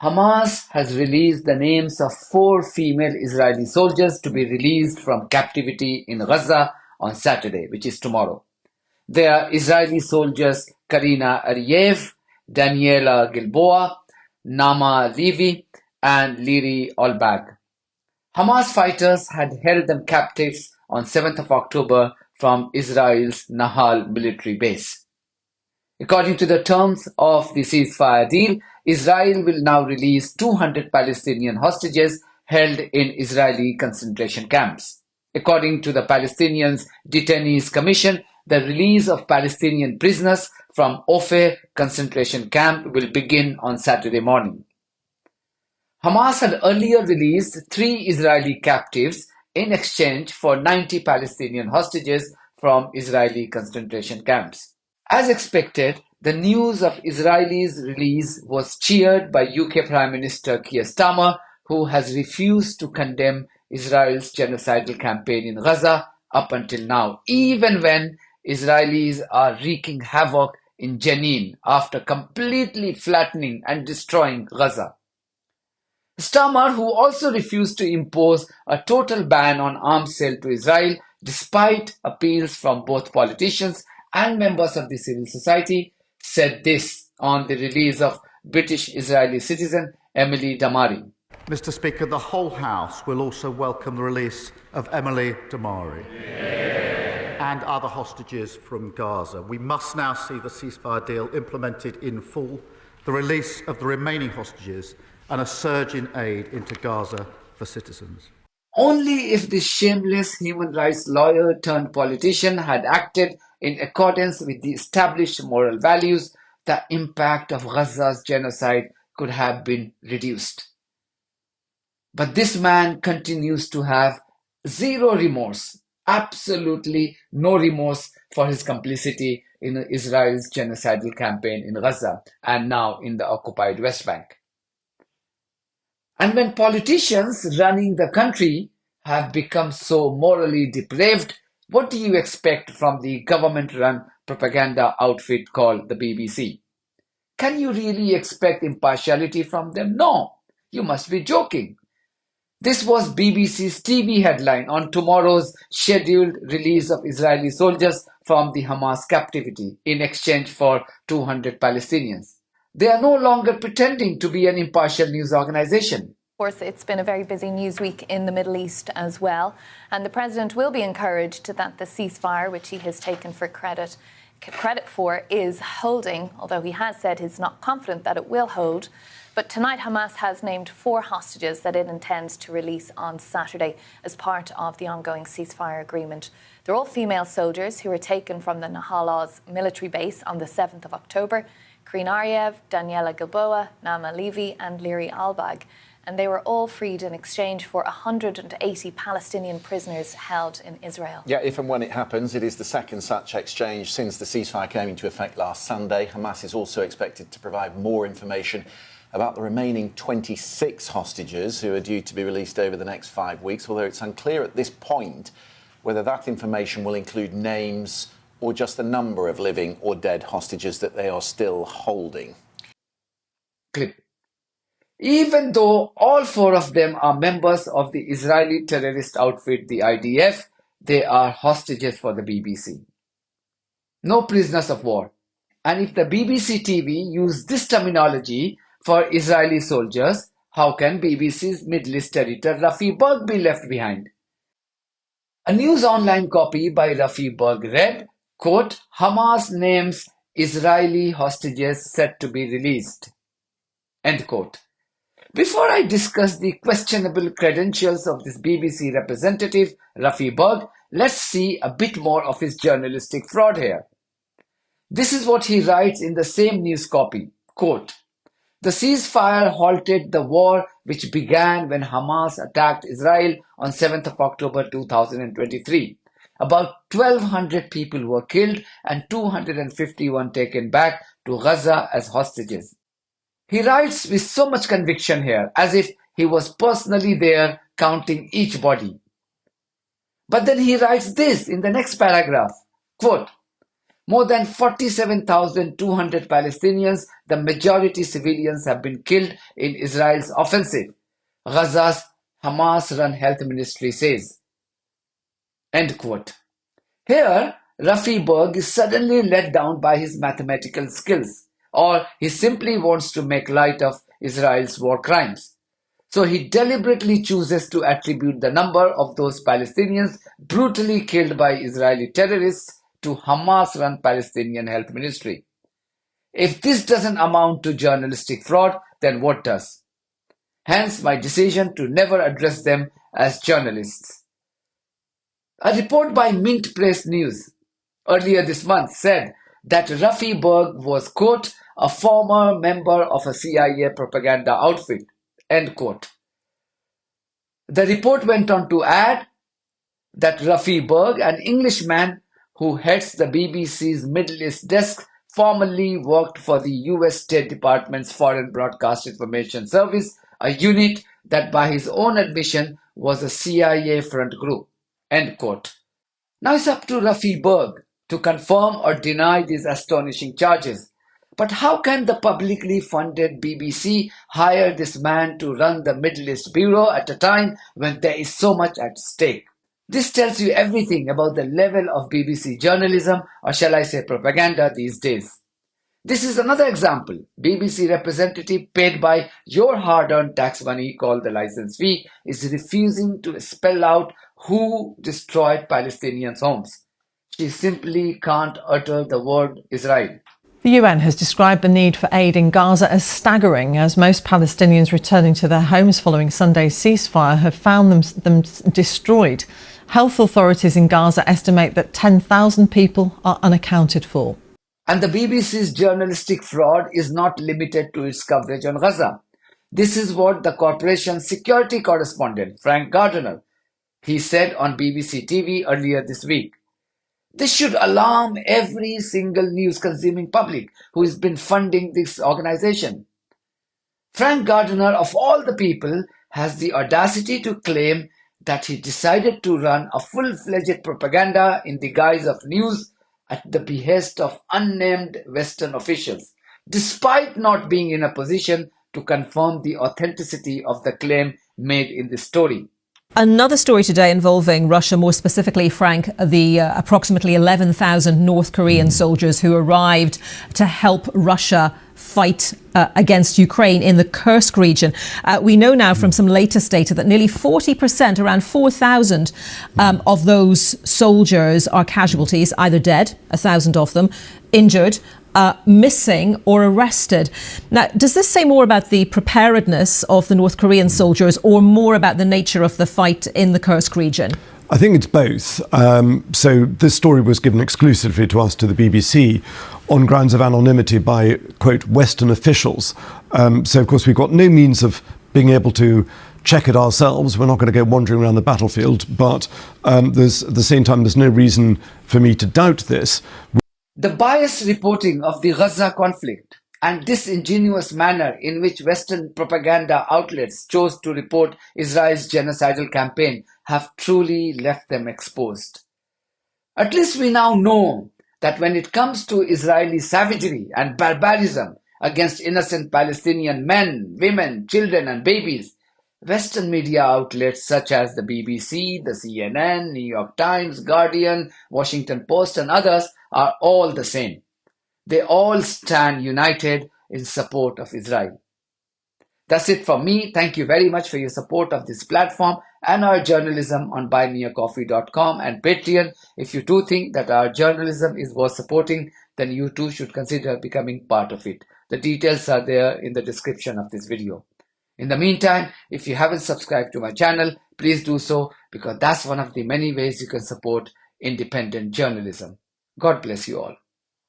Hamas has released the names of 4 female Israeli soldiers to be released from captivity in Gaza on Saturday, which is tomorrow. They are Israeli soldiers Karina Ariev, Daniela Gilboa, Nama Levy, and Liri Olbag. Hamas fighters had held them captives on 7th of October from Israel's Nahal military base. According to the terms of the ceasefire deal, Israel will now release 200 Palestinian hostages held in Israeli concentration camps. According to the Palestinians' Detainees Commission, the release of Palestinian prisoners from Ophir concentration camp will begin on Saturday morning. Hamas had earlier released 3 Israeli captives in exchange for 90 Palestinian hostages from Israeli concentration camps. As expected, the news of Israel's release was cheered by UK Prime Minister Keir Starmer, who has refused to condemn Israel's genocidal campaign in Gaza up until now, even when Israelis are wreaking havoc in Jenin after completely flattening and destroying Gaza. Starmer, who also refused to impose a total ban on arms sale to Israel despite appeals from both politicians and members of the civil society, said this on the release of British Israeli citizen Emily Damari. Mr. Speaker, the whole House will also welcome the release of Emily Damari and other hostages from Gaza. We must now see the ceasefire deal implemented in full, the release of the remaining hostages, and a surge in aid into Gaza for citizens. Only if this shameless human rights lawyer turned politician had acted in accordance with the established moral values, the impact of Gaza's genocide could have been reduced. But this man continues to have zero remorse, absolutely no remorse for his complicity in Israel's genocidal campaign in Gaza and now in the occupied West Bank. And when politicians running the country have become so morally depraved, what do you expect from the government-run propaganda outfit called the BBC? Can you really expect impartiality from them? No, you must be joking. This was BBC's TV headline on tomorrow's scheduled release of Israeli soldiers from the Hamas captivity in exchange for 200 Palestinians. They are no longer pretending to be an impartial news organization. Of course, it's been a very busy news week in the Middle East as well. And the President will be encouraged that the ceasefire, which he has taken for credit for, is holding, although he has said he's not confident that it will hold. But tonight, Hamas has named 4 hostages that it intends to release on Saturday as part of the ongoing ceasefire agreement. They're all female soldiers who were taken from the Nahal Oz military base on the 7th of October. Karina Ariev, Daniela Gilboa, Nama Levy and Liri Albag. And they were all freed in exchange for 180 Palestinian prisoners held in Israel. Yeah, if and when it happens, it is the second such exchange since the ceasefire came into effect last Sunday. Hamas is also expected to provide more information about the remaining 26 hostages who are due to be released over the next 5 weeks, although it's unclear at this point whether that information will include names or just the number of living or dead hostages that they are still holding. Clip. Even though all 4 of them are members of the Israeli terrorist outfit, the IDF, they are hostages for the BBC. No prisoners of war. And if the BBC TV used this terminology for Israeli soldiers, how can BBC's Middle East editor Rafi Berg be left behind? A news online copy by Rafi Berg read, quote, Hamas names Israeli hostages set to be released, end quote. Before I discuss the questionable credentials of this BBC representative, Rafi Berg, let's see a bit more of his journalistic fraud here. This is what he writes in the same news copy, quote, the ceasefire halted the war which began when Hamas attacked Israel on 7th of October 2023. About 1,200 people were killed and 251 taken back to Gaza as hostages. He writes with so much conviction here, as if he was personally there counting each body. But then he writes this in the next paragraph, quote, More than 47,200 Palestinians, the majority civilians, have been killed in Israel's offensive, Gaza's Hamas-run health ministry says. End quote. Here, Rafi Berg is suddenly let down by his mathematical skills, or he simply wants to make light of Israel's war crimes. So he deliberately chooses to attribute the number of those Palestinians brutally killed by Israeli terrorists to Hamas-run Palestinian Health Ministry. If this doesn't amount to journalistic fraud, then what does? Hence my decision to never address them as journalists. A report by Mint Press News earlier this month said that Rafi Berg was, quote, a former member of a CIA propaganda outfit, end quote. The report went on to add that Rafi Berg, an Englishman who heads the BBC's Middle East desk, formerly worked for the US State Department's Foreign Broadcast Information Service, a unit that by his own admission was a CIA front group, end quote. Now it's up to Rafi Berg to confirm or deny these astonishing charges. But how can the publicly funded BBC hire this man to run the Middle East Bureau at a time when there is so much at stake? This tells you everything about the level of BBC journalism, or shall I say propaganda, these days. This is another example. BBC representative paid by your hard-earned tax money, called the license fee, is refusing to spell out who destroyed Palestinians' homes. She simply can't utter the word Israel. The UN has described the need for aid in Gaza as staggering, as most Palestinians returning to their homes following Sunday's ceasefire have found them destroyed. Health authorities in Gaza estimate that 10,000 people are unaccounted for. And the BBC's journalistic fraud is not limited to its coverage on Gaza. This is what the corporation's security correspondent, Frank Gardner, he said on BBC TV earlier this week. This should alarm every single news-consuming public who has been funding this organization. Frank Gardner, of all the people, has the audacity to claim that he decided to run a full-fledged propaganda in the guise of news at the behest of unnamed Western officials, despite not being in a position to confirm the authenticity of the claim made in the story. Another story today involving Russia, more specifically, Frank, the approximately 11,000 North Korean soldiers who arrived to help Russia fight against Ukraine in the Kursk region. We know now from some latest data that nearly 40%, around 4,000 of those soldiers are casualties, either dead, 1,000 of them, injured, missing or arrested. Now, does this say more about the preparedness of the North Korean soldiers or more about the nature of the fight in the Kursk region? I think it's both. So this story was given exclusively to us, to the BBC, on grounds of anonymity by, quote, Western officials. So, of course, we've got no means of being able to check it ourselves. We're not going to go wandering around the battlefield. But at the same time, there's no reason for me to doubt this. The biased reporting of the Gaza conflict and disingenuous manner in which Western propaganda outlets chose to report Israel's genocidal campaign have truly left them exposed. At least we now know that when it comes to Israeli savagery and barbarism against innocent Palestinian men, women, children and babies, Western media outlets such as the BBC, the CNN, New York Times, Guardian, Washington Post and others are all the same. They all stand united in support of Israel. That's it from me. Thank you very much for your support of this platform and our journalism on buymeacoffee.com and Patreon. If you do think that our journalism is worth supporting, then you too should consider becoming part of it. The details are there in the description of this video. In the meantime, if you haven't subscribed to my channel, please do so, because that's one of the many ways you can support independent journalism. God bless you all.